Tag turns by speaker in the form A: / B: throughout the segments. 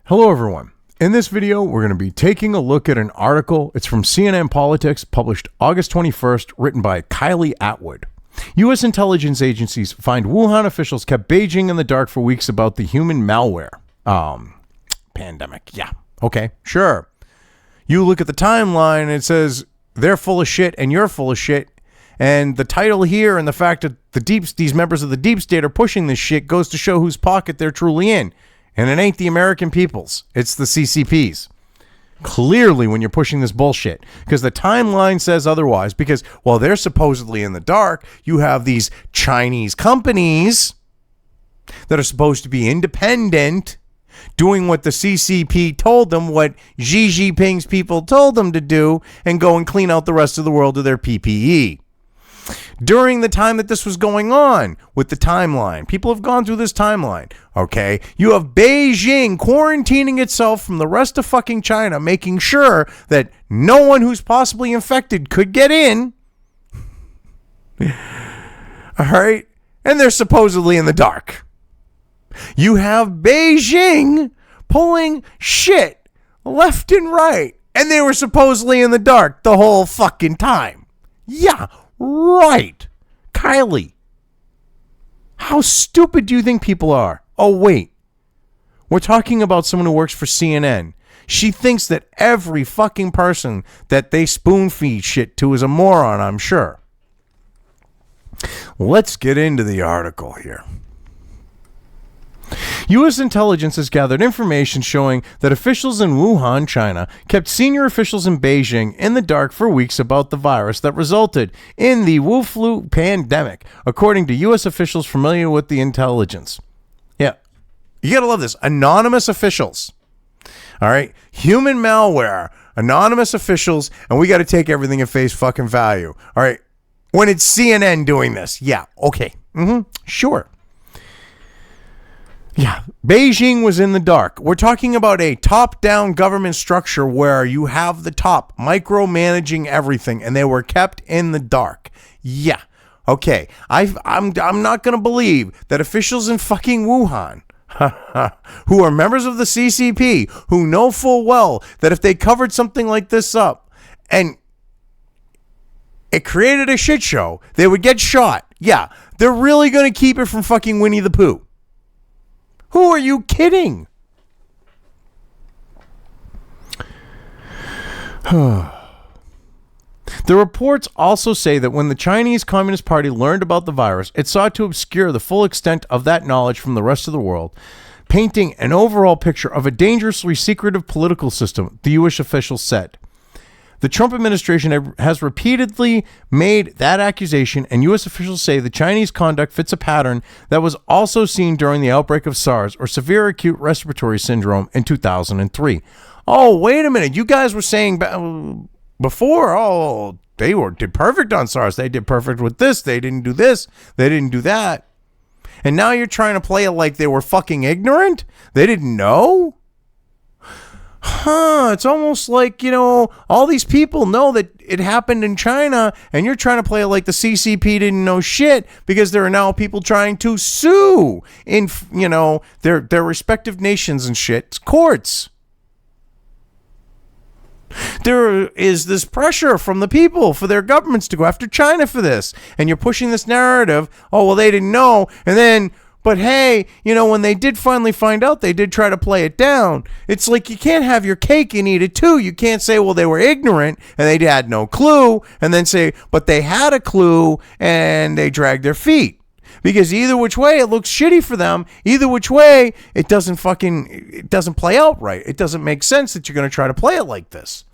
A: Hello everyone. In this video, we're going to be taking a look at an article. It's from CNN Politics, published August 21st, written by Kylie Atwood. U.S. intelligence agencies find Wuhan officials kept Beijing in the dark for weeks about the human malware pandemic. Yeah, okay, sure. You look at the timeline and it says they're full of shit and you're full of shit. And the title here and the fact that these members of the deep state are pushing this shit goes to show whose pocket they're truly in. And it ain't the American people's. It's the CCP's. Clearly, when you're pushing this bullshit, because the timeline says otherwise, because while they're supposedly in the dark, you have these Chinese companies that are supposed to be independent, doing what the CCP told them, what Xi Jinping's people told them to do, and go and clean out the rest of the world of their PPE. During the time that this was going on with the timeline, people have gone through this timeline, okay? You have Beijing quarantining itself from the rest of fucking China, making sure that no one who's possibly infected could get in. All right? And they're supposedly in the dark. You have Beijing pulling shit left and right, and they were supposedly in the dark the whole fucking time. Yeah, right. Kylie, how stupid do you think people are? Oh, wait. We're talking about someone who works for CNN. She thinks that every fucking person that they spoon feed shit to is a moron, I'm sure. Let's get into the article here. U.S. intelligence has gathered information showing that officials in Wuhan, China, kept senior officials in Beijing in the dark for weeks about the virus that resulted in the Wu flu pandemic, according to U.S. officials familiar with the intelligence. Yeah, you gotta love this. Anonymous officials. All right, human malware, anonymous officials, and we gotta take everything at face fucking value. All right, when it's CNN doing this, yeah, okay, sure. Yeah, Beijing was in the dark. We're talking about a top-down government structure where you have the top micromanaging everything, and they were kept in the dark. Yeah, okay. I'm not going to believe that officials in fucking Wuhan, who are members of the CCP, who know full well that if they covered something like this up and it created a shit show, they would get shot. Yeah, they're really going to keep it from fucking Winnie the Pooh. Who are you kidding? The reports also say that when the Chinese Communist Party learned about the virus, it sought to obscure the full extent of that knowledge from the rest of the world, painting an overall picture of a dangerously secretive political system, the U.S. officials said. The Trump administration has repeatedly made that accusation, and U.S. officials say the Chinese conduct fits a pattern that was also seen during the outbreak of SARS, or severe acute respiratory syndrome, in 2003. Oh, wait a minute. You guys were saying before, they did perfect on SARS. They did perfect with this. They didn't do this. They didn't do that. And now you're trying to play it like they were fucking ignorant? They didn't know? It's almost like, all these people know that it happened in China, and you're trying to play it like the CCP didn't know shit, because there are now people trying to sue in, their respective nations and shit courts. There is this pressure from the people for their governments to go after China for this, and you're pushing this narrative, oh, well, they didn't know, and then... But hey, when they did finally find out, they did try to play it down. It's like you can't have your cake and eat it too. You can't say, well, they were ignorant and they had no clue, and then say, but they had a clue and they dragged their feet. Because either which way, it looks shitty for them. Either which way, it doesn't play out right. It doesn't make sense that you're going to try to play it like this.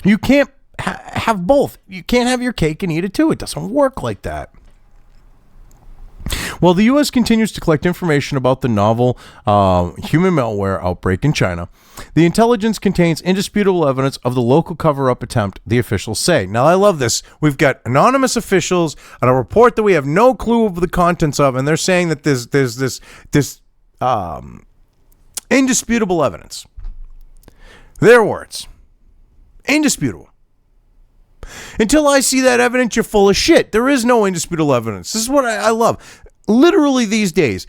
A: You can't have both. You can't have your cake and eat it too. It doesn't work like that. While the U.S. continues to collect information about the novel human malware outbreak in China, the intelligence contains indisputable evidence of the local cover-up attempt, the officials say. Now, I love this. We've got anonymous officials on a report that we have no clue of the contents of, and they're saying that there's this indisputable evidence. Their words. Indisputable. Until I see that evidence, you're full of shit. There is no indisputable evidence. This is what I love. Literally these days,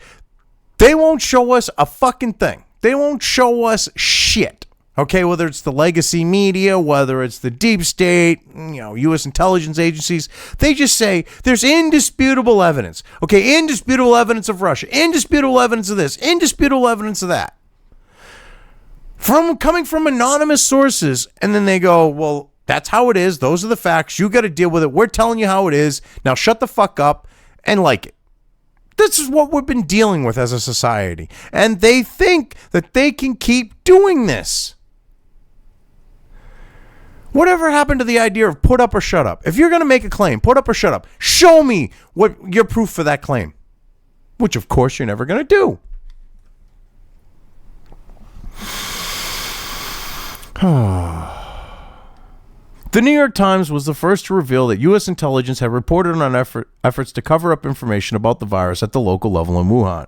A: They won't show us a fucking thing. They won't show us shit. Okay, whether it's the legacy media, whether it's the deep state, U.S. intelligence agencies, they just say there's indisputable evidence. Okay, indisputable evidence of Russia, indisputable evidence of this, indisputable evidence of that. Coming from anonymous sources, and then they go, well, that's how it is. Those are the facts. You got to deal with it. We're telling you how it is. Now shut the fuck up and like it. This is what we've been dealing with as a society. And they think that they can keep doing this. Whatever happened to the idea of put up or shut up? If you're going to make a claim, put up or shut up. Show me what your proof for that claim. Which, of course, you're never going to do. The New York Times was the first to reveal that U.S. intelligence had reported on efforts to cover up information about the virus at the local level in Wuhan.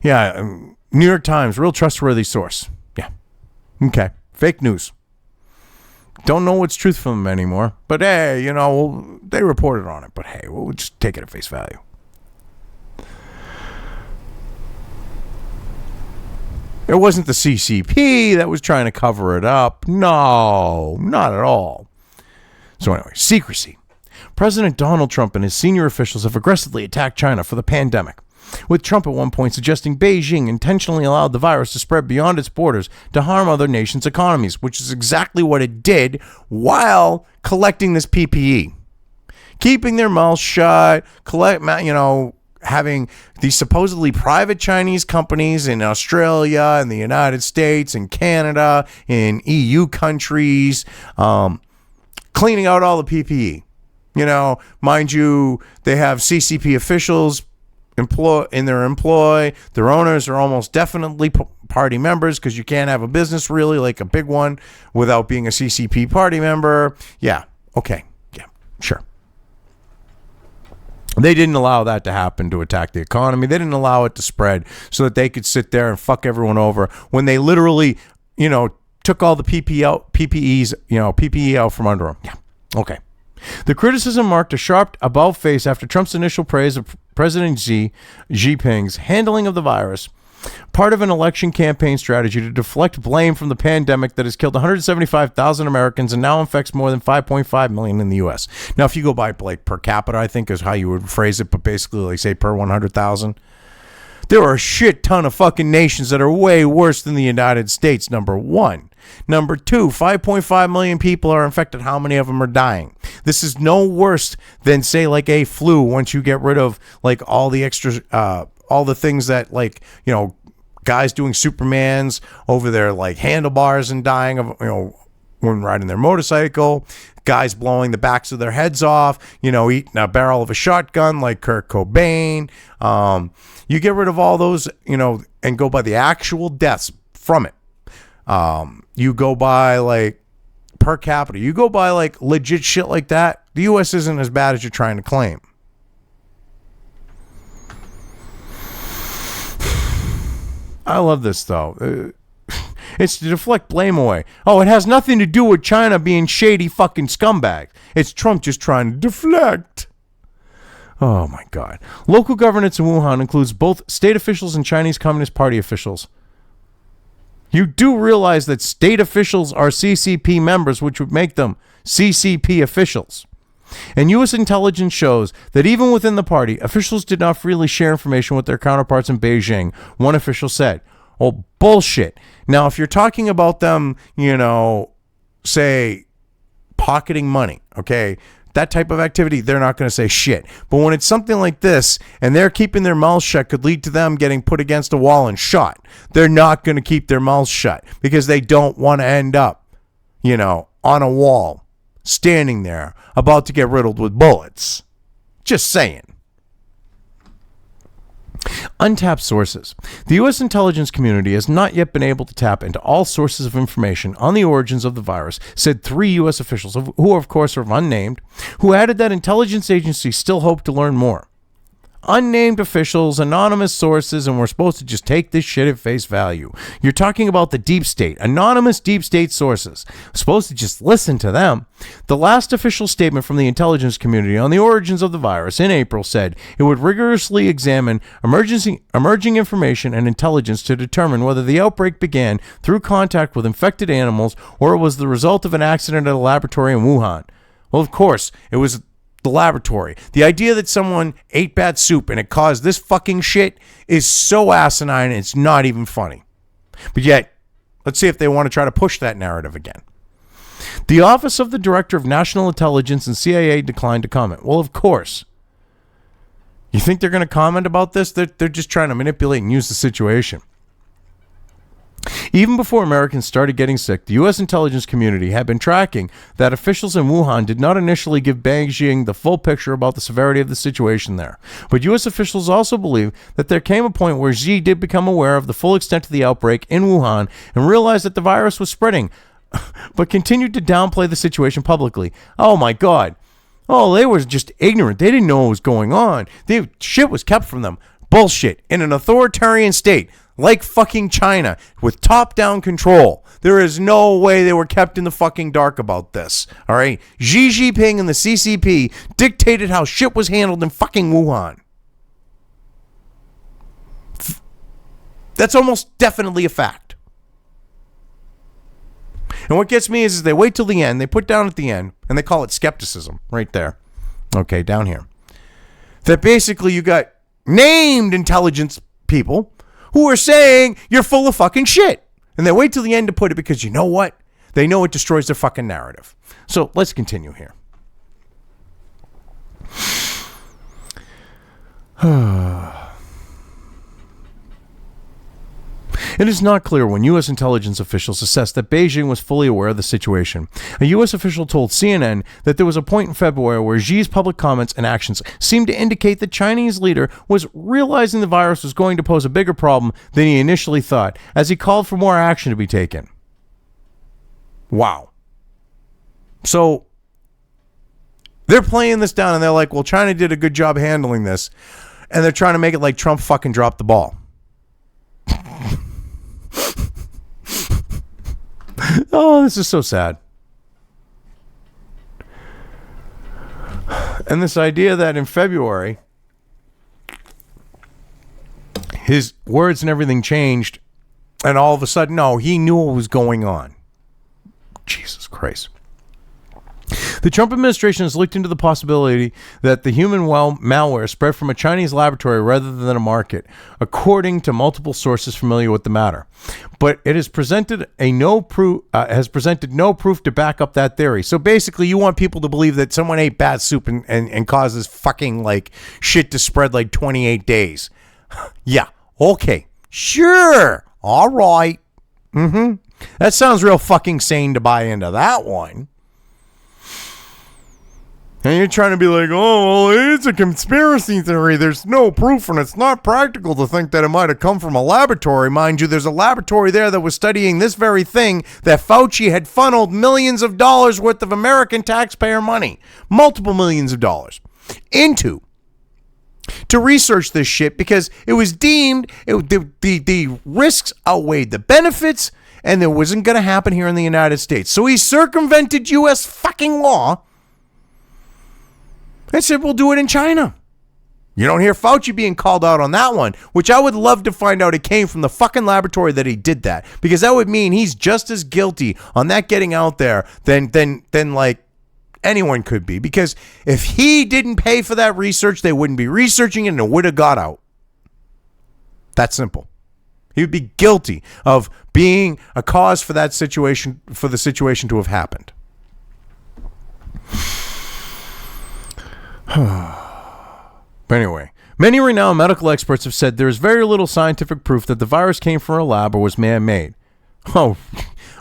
A: Yeah, New York Times, real trustworthy source. Yeah. Okay. Fake news. Don't know what's truth from them anymore. But hey, they reported on it. But hey, we'll just take it at face value. It wasn't the CCP that was trying to cover it up. No, not at all. So anyway, secrecy. President Donald Trump and his senior officials have aggressively attacked China for the pandemic, with Trump at one point suggesting Beijing intentionally allowed the virus to spread beyond its borders to harm other nations' economies, which is exactly what it did while collecting this PPE. Keeping their mouths shut, having these supposedly private Chinese companies in Australia and the United States and Canada and EU countries cleaning out all the PPE. Mind you, they have CCP officials in their employ. Their owners are almost definitely party members, because you can't have a business really like a big one without being a CCP party member. Yeah. Okay. Yeah. Sure. They didn't allow that to happen, to attack the economy. They didn't allow it to spread so that they could sit there and fuck everyone over when they literally, took all the PPE out from under them. Yeah. Okay. The criticism marked a sharp about-face after Trump's initial praise of President Xi Jinping's handling of the virus, part of an election campaign strategy to deflect blame from the pandemic that has killed 175,000 Americans and now infects more than 5.5 million in the U.S. Now, if you go by per capita, I think is how you would phrase it, but basically, say per 100,000. There are a shit ton of fucking nations that are way worse than the United States, number one. Number two, 5.5 million people are infected. How many of them are dying? This is no worse than, say, like a flu once you get rid of, all the extra, all the things that, guys doing Supermans over their, handlebars and dying of, when riding their motorcycle, guys blowing the backs of their heads off, eating a barrel of a shotgun like Kurt Cobain. You get rid of all those, and go by the actual deaths from it. You go by per capita. You go by legit shit like that. The U.S. isn't as bad as you're trying to claim. I love this though. It's to deflect blame away. Oh, it has nothing to do with China being shady fucking scumbags. It's Trump just trying to deflect. Oh my God. Local governance in Wuhan includes both state officials and Chinese Communist Party officials. You do realize that state officials are CCP members, which would make them CCP officials. And U.S. intelligence shows that even within the party, officials did not freely share information with their counterparts in Beijing, one official said. Oh, bullshit. Now, if you're talking about them, say, pocketing money, okay, that type of activity, they're not going to say shit. But when it's something like this, and they're keeping their mouths shut, could lead to them getting put against a wall and shot. They're not going to keep their mouths shut because they don't want to end up, on a wall, standing there, about to get riddled with bullets. Just saying. Untapped sources. The U.S. intelligence community has not yet been able to tap into all sources of information on the origins of the virus, said 3 U.S. officials, who of course are unnamed, who added that intelligence agencies still hope to learn more. unnamed officials, anonymous sources, and we're supposed to just take this shit at face value. You're talking about the deep state, anonymous deep state sources. We're supposed to just listen to them. The last official statement from the intelligence community on the origins of the virus in April said it would rigorously examine emerging information and intelligence to determine whether the outbreak began through contact with infected animals or it was the result of an accident at a laboratory in Wuhan. Well, of course, it was the laboratory. The idea that someone ate bad soup and it caused this fucking shit is so asinine it's not even funny. But yet, let's see if they want to try to push that narrative again. The Office of the Director of National Intelligence and CIA declined to comment. Well, of course. You think they're going to comment about this? They're just trying to manipulate and use the situation. Even before Americans started getting sick, the U.S. intelligence community had been tracking that officials in Wuhan did not initially give Beijing the full picture about the severity of the situation there. But U.S. officials also believe that there came a point where Xi did become aware of the full extent of the outbreak in Wuhan and realized that the virus was spreading, but continued to downplay the situation publicly. Oh my God. Oh, they were just ignorant. They didn't know what was going on. Shit was kept from them. Bullshit. In an authoritarian state like fucking China with top-down control, there is no way they were kept in the fucking dark about this. All right? Xi Jinping and the CCP dictated how shit was handled in fucking Wuhan. That's almost definitely a fact. And what gets me is they wait till the end, they put down at the end, and they call it skepticism right there. Okay, down here. That basically you got named intelligence people who are saying you're full of fucking shit. And they wait till the end to put it because you know what? They know it destroys their fucking narrative. So let's continue here. It is not clear when U.S. intelligence officials assessed that Beijing was fully aware of the situation. A U.S. official told CNN that there was a point in February where Xi's public comments and actions seemed to indicate the Chinese leader was realizing the virus was going to pose a bigger problem than he initially thought, as he called for more action to be taken. Wow. So they're playing this down and they're like, well, China did a good job handling this. And they're trying to make it like Trump fucking dropped the ball. Oh, this is so sad. And this idea that in February, his words and everything changed, and all of a sudden, no, he knew what was going on. Jesus Christ. The Trump administration has looked into the possibility that the human malware spread from a Chinese laboratory rather than a market, according to multiple sources familiar with the matter. But it has presented no proof to back up that theory. So basically, you want people to believe that someone ate bad soup and caused this fucking like shit to spread like 28 days. Yeah, okay, sure, all right. That sounds real fucking sane to buy into that one. And you're trying to be like, oh, well, it's a conspiracy theory. There's no proof, and it's not practical to think that it might have come from a laboratory. Mind you, there's a laboratory there that was studying this very thing that Fauci had funneled millions of dollars worth of American taxpayer money, multiple millions of dollars, into to research this shit because it was deemed the risks outweighed the benefits, and it wasn't going to happen here in the United States. So he circumvented U.S. fucking law. I said, we'll do it in China. You don't hear Fauci being called out on that one, which I would love to find out it came from the fucking laboratory that he did that, because that would mean he's just as guilty on that getting out there than like anyone could be, because if he didn't pay for that research, they wouldn't be researching it and it would have got out. That simple. He would be guilty of being a cause for that situation, for the situation to have happened. But anyway, many renowned medical experts have said there is very little scientific proof that the virus came from a lab or was man-made. Oh,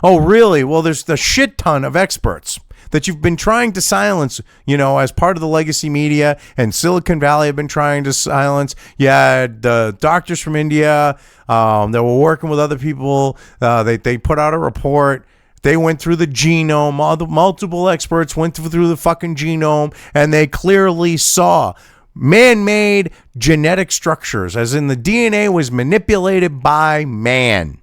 A: really? Well, there's a shit ton of experts that you've been trying to silence, as part of the legacy media, and Silicon Valley have been trying to silence. Yeah, the doctors from India that were working with other people, they put out a report. They went through the genome. Multiple experts went through the fucking genome, and they clearly saw man-made genetic structures, as in the DNA was manipulated by man.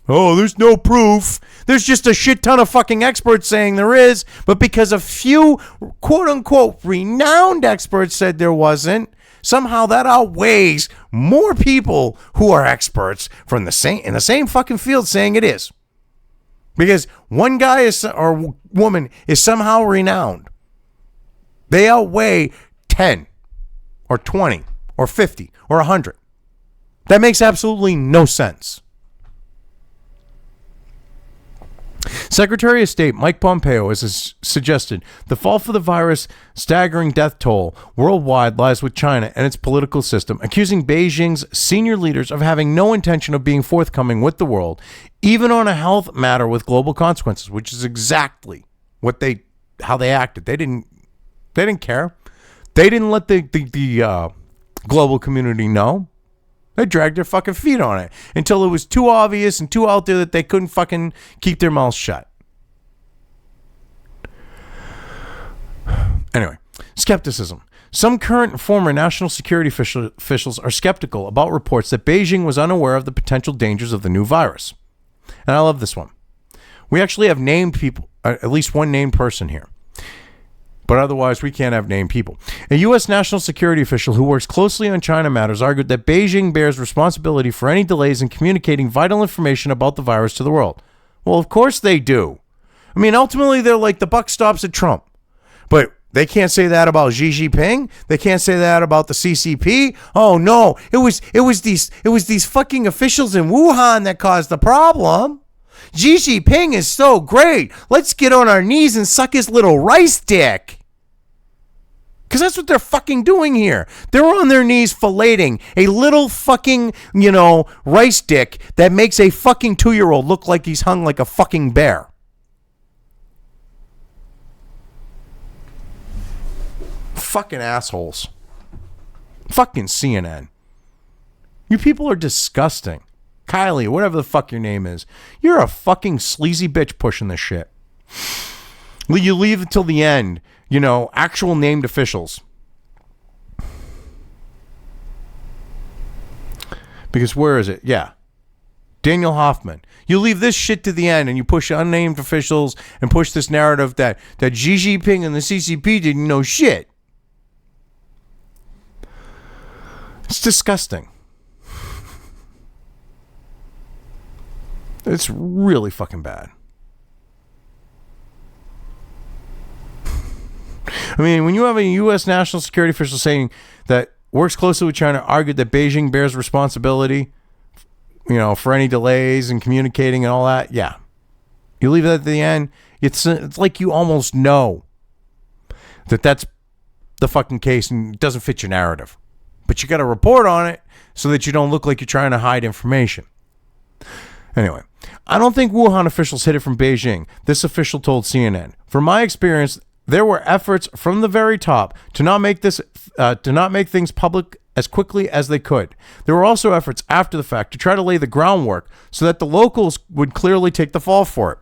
A: Oh, there's no proof. There's just a shit ton of fucking experts saying there is, but because a few quote-unquote renowned experts said there wasn't, somehow that outweighs more people who are experts from the same fucking field saying it is. Because one guy or woman is somehow renowned. They outweigh 10 or 20 or 50 or 100. That makes absolutely no sense. Secretary of State Mike Pompeo has suggested the fall for the virus' staggering death toll worldwide lies with China and its political system, accusing Beijing's senior leaders of having no intention of being forthcoming with the world, even on a health matter with global consequences, which is exactly how they acted. They didn't care. They didn't let the global community know. They dragged their fucking feet on it until it was too obvious and too out there that they couldn't fucking keep their mouths shut. Anyway, skepticism. Some current and former national security officials are skeptical about reports that Beijing was unaware of the potential dangers of the new virus. And I love this one. We actually have named people, at least one named person here. But otherwise, we can't have named people. A U.S. national security official who works closely on China matters argued that Beijing bears responsibility for any delays in communicating vital information about the virus to the world. Well, of course they do. I mean, ultimately, they're like the buck stops at Trump. But they can't say that about Xi Jinping. They can't say that about the CCP. Oh no, it was these fucking officials in Wuhan that caused the problem. Xi Jinping is so great. Let's get on our knees and suck his little rice dick. Because that's what they're fucking doing here. They're on their knees filleting a little fucking, rice dick that makes a fucking 2-year-old look like he's hung like a fucking bear. Fucking assholes. Fucking CNN. You people are disgusting. Kylie, whatever the fuck your name is. You're a fucking sleazy bitch pushing this shit. You leave it till the end. Actual named officials. Because where is it? Yeah. Daniel Hoffman. You leave this shit to the end and you push unnamed officials and push this narrative that Xi Jinping and the CCP didn't know shit. It's disgusting. It's really fucking bad. I mean, when you have a U.S. national security official saying that works closely with China, argued that Beijing bears responsibility, for any delays in communicating and all that, yeah. You leave that at the end, it's like you almost know that that's the fucking case and it doesn't fit your narrative. But you got to report on it so that you don't look like you're trying to hide information. Anyway, I don't think Wuhan officials hid it from Beijing. This official told CNN. From my experience, there were efforts from the very top to not make things public as quickly as they could. There were also efforts after the fact to try to lay the groundwork so that the locals would clearly take the fall for it.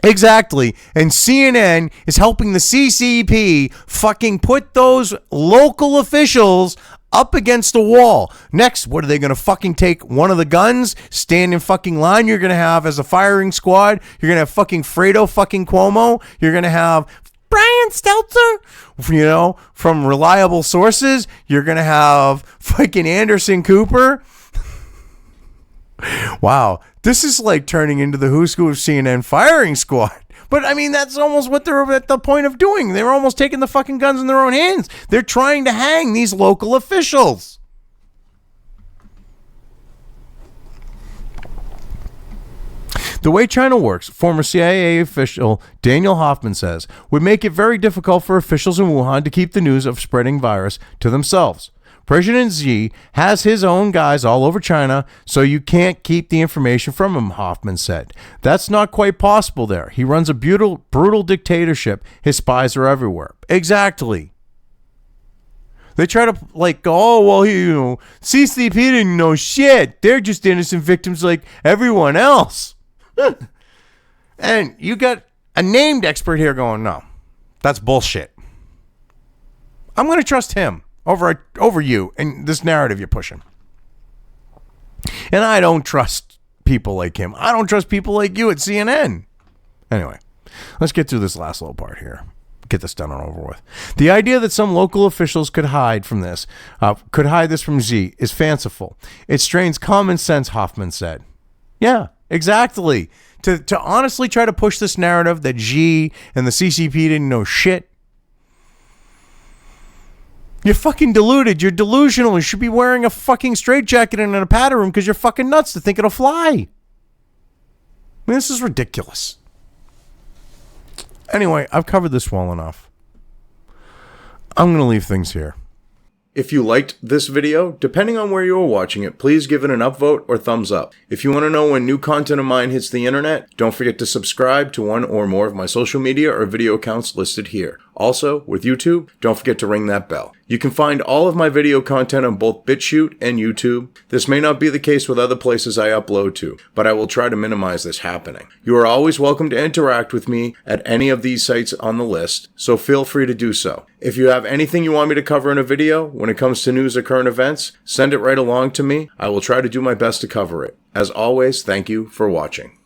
A: Exactly. And CNN is helping the CCP fucking put those local officials up against the wall. Next, what are they going to fucking take one of the guns, stand in fucking line? You're going to have as a firing squad, you're going to have fucking Fredo fucking Cuomo. You're going to have Brian Stelter, from reliable sources. You're going to have fucking Anderson Cooper. Wow. This is like turning into the who's who of CNN firing squad. But I mean, that's almost what they're at the point of doing. They're almost taking the fucking guns in their own hands. They're trying to hang these local officials. The way China works, former CIA official Daniel Hoffman says, would make it very difficult for officials in Wuhan to keep the news of spreading virus to themselves. President Xi has his own guys all over China, so you can't keep the information from him, Hoffman said. That's not quite possible there. He runs a brutal dictatorship. His spies are everywhere. Exactly. They try to go, oh, well, CCP didn't know shit. They're just innocent victims like everyone else. And you got a named expert here going, no, that's bullshit. I'm going to trust him over you and this narrative you're pushing. And I don't trust people like him. I don't trust people like you at CNN. Anyway, let's get through this last little part here. Get this done and over with. The idea that some local officials could hide this from Xi is fanciful. It strains common sense, Hoffman said. Yeah, exactly. To honestly try to push this narrative that Xi and the CCP didn't know shit. You're fucking deluded. You're delusional. You should be wearing a fucking straitjacket in a powder room because you're fucking nuts to think it'll fly. I mean, this is ridiculous. Anyway, I've covered this well enough. I'm going to leave things here. If you liked this video, depending on where you are watching it, please give it an upvote or thumbs up. If you want to know when new content of mine hits the internet, don't forget to subscribe to one or more of my social media or video accounts listed here. Also, with YouTube, don't forget to ring that bell. You can find all of my video content on both BitChute and YouTube. This may not be the case with other places I upload to, but I will try to minimize this happening. You are always welcome to interact with me at any of these sites on the list, so feel free to do so. If you have anything you want me to cover in a video, when it comes to news or current events, send it right along to me. I will try to do my best to cover it. As always, thank you for watching.